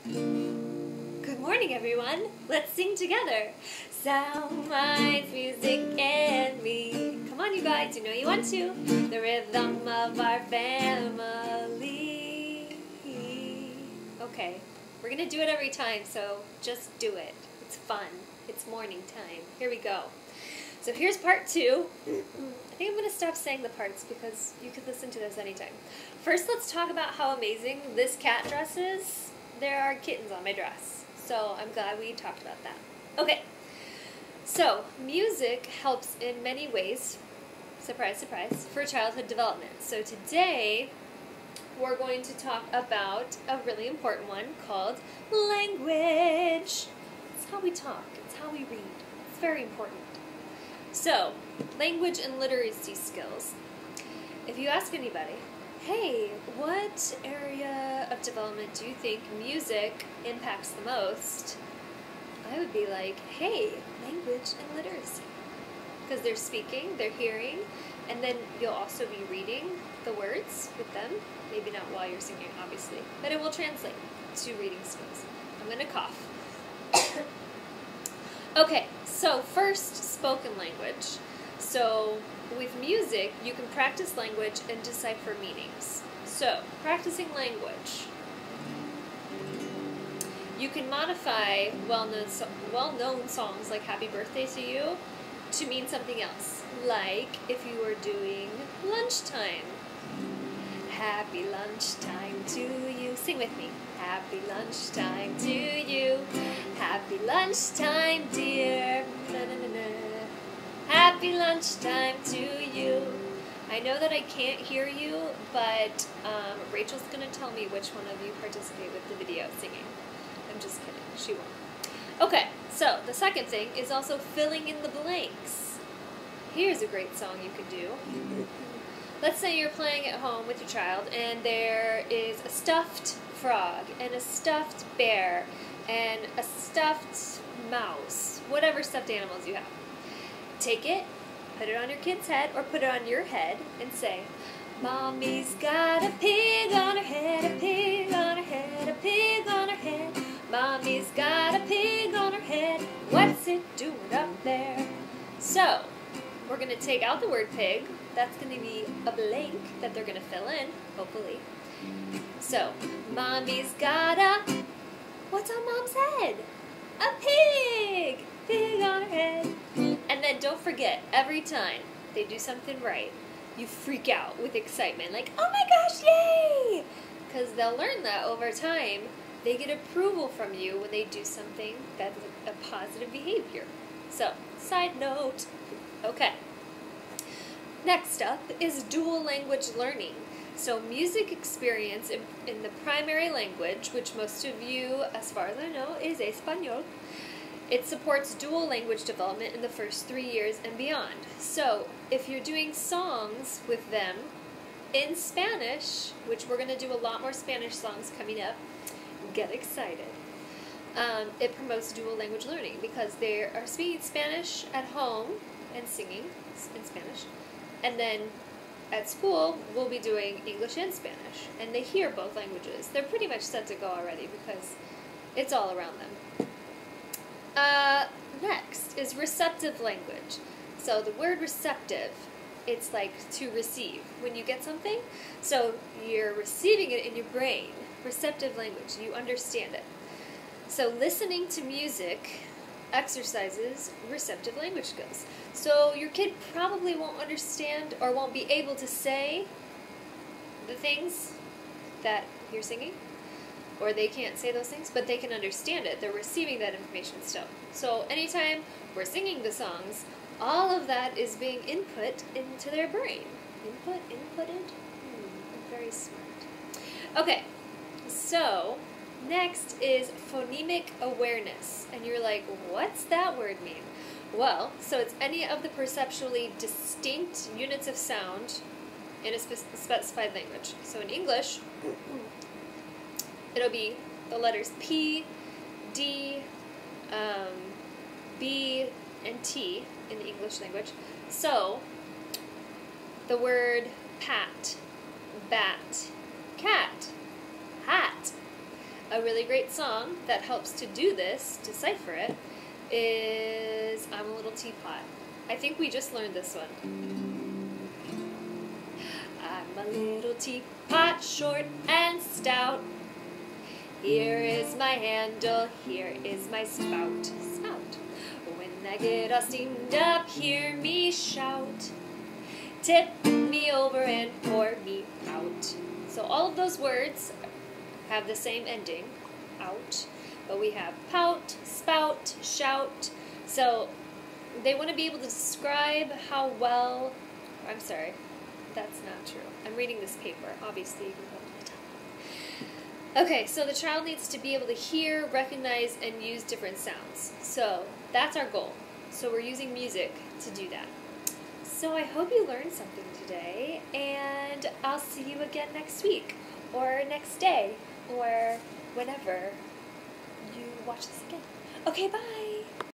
Good morning, everyone. Let's sing together. Sound, minds, music, and me. Come on, you guys. You know you want to. The rhythm of our family. Okay, we're going to do it every time, so just do it. It's fun. It's morning time. Here we go. So here's part 2. I think I'm going to stop saying the parts because you can listen to this anytime. First, let's talk about how amazing this cat dress is. There are kittens on my dress, so I'm glad we talked about that. Okay, so music helps in many ways, surprise, surprise, for childhood development. So today, we're going to talk about a really important one called language. It's how we talk, it's how we read. It's very important. So, language and literacy skills. If you ask anybody, hey, what area of development do you think music impacts the most? I would be like, hey, language and literacy. Because they're speaking, they're hearing, and then you'll also be reading the words with them. Maybe not while you're singing, obviously, but it will translate to reading skills. I'm going to cough. Okay, so first, spoken language. So with music, you can practice language and decipher meanings. So, practicing language. You can modify well-known songs like Happy Birthday to You to mean something else. Like if you were doing lunchtime. Happy lunchtime to you. Sing with me. Happy lunchtime to you. Happy lunchtime, dear. Na, na, na, na. Happy lunchtime to you. I know that I can't hear you, but Rachel's going to tell me which one of you participate with the video singing. I'm just kidding. She won't. Okay, so the second thing is also filling in the blanks. Here's a great song you could do. Let's say you're playing at home with your child, and there is a stuffed frog, and a stuffed bear, and a stuffed mouse, whatever stuffed animals you have. Take it, put it on your kid's head, or put it on your head, and say, Mommy's got a pig on her head, a pig on her head, a pig on her head. Mommy's got a pig on her head, what's it doing up there? So, we're going to take out the word pig. That's going to be a blank that they're going to fill in, hopefully. So, Mommy's got a... What's on Mom's head? A pig! Pig on her head. And then don't forget, every time they do something right, you freak out with excitement. Like, oh my gosh, yay! Because they'll learn that over time. They get approval from you when they do something that's a positive behavior. So, side note. Okay. Next up is dual language learning. So music experience in the primary language, which most of you, as far as I know, is Espanol. It supports dual language development in the first 3 years and beyond. So if you're doing songs with them in Spanish, which we're going to do a lot more Spanish songs coming up, get excited. It promotes dual language learning because they are speaking Spanish at home and singing in Spanish. And then at school, we'll be doing English and Spanish. And they hear both languages. They're pretty much set to go already because it's all around them. Next is receptive language. So the word receptive, it's like to receive. When you get something, so you're receiving it in your brain. Receptive language, you understand it. So listening to music exercises receptive language skills. So your kid probably won't understand or won't be able to say the things that you're singing, or they can't say those things, but they can understand it. They're receiving that information still. So anytime we're singing the songs, all of that is being input into their brain. Inputted? Very smart. Okay, so next is phonemic awareness. And you're like, what's that word mean? Well, so it's any of the perceptually distinct units of sound in a specified language. So in English, it'll be the letters P, D, B, and T in the English language. So the word pat, bat, cat, hat. A really great song that helps to do this, decipher it, is I'm a Little Teapot. I think we just learned this one. I'm a little teapot, short and stout. Here is my handle, here is my spout. Spout. When I get all steamed up, hear me shout. Tip me over and pour me out. So all of those words have the same ending, out. But we have pout, spout, shout. So they want to be able to describe how well, I'm sorry, that's not true. I'm reading this paper. Obviously, you can probably tell. Okay, so the child needs to be able to hear, recognize, and use different sounds. So that's our goal. So we're using music to do that. So I hope you learned something today, and I'll see you again next week, or next day, or whenever you watch this again. Okay, bye!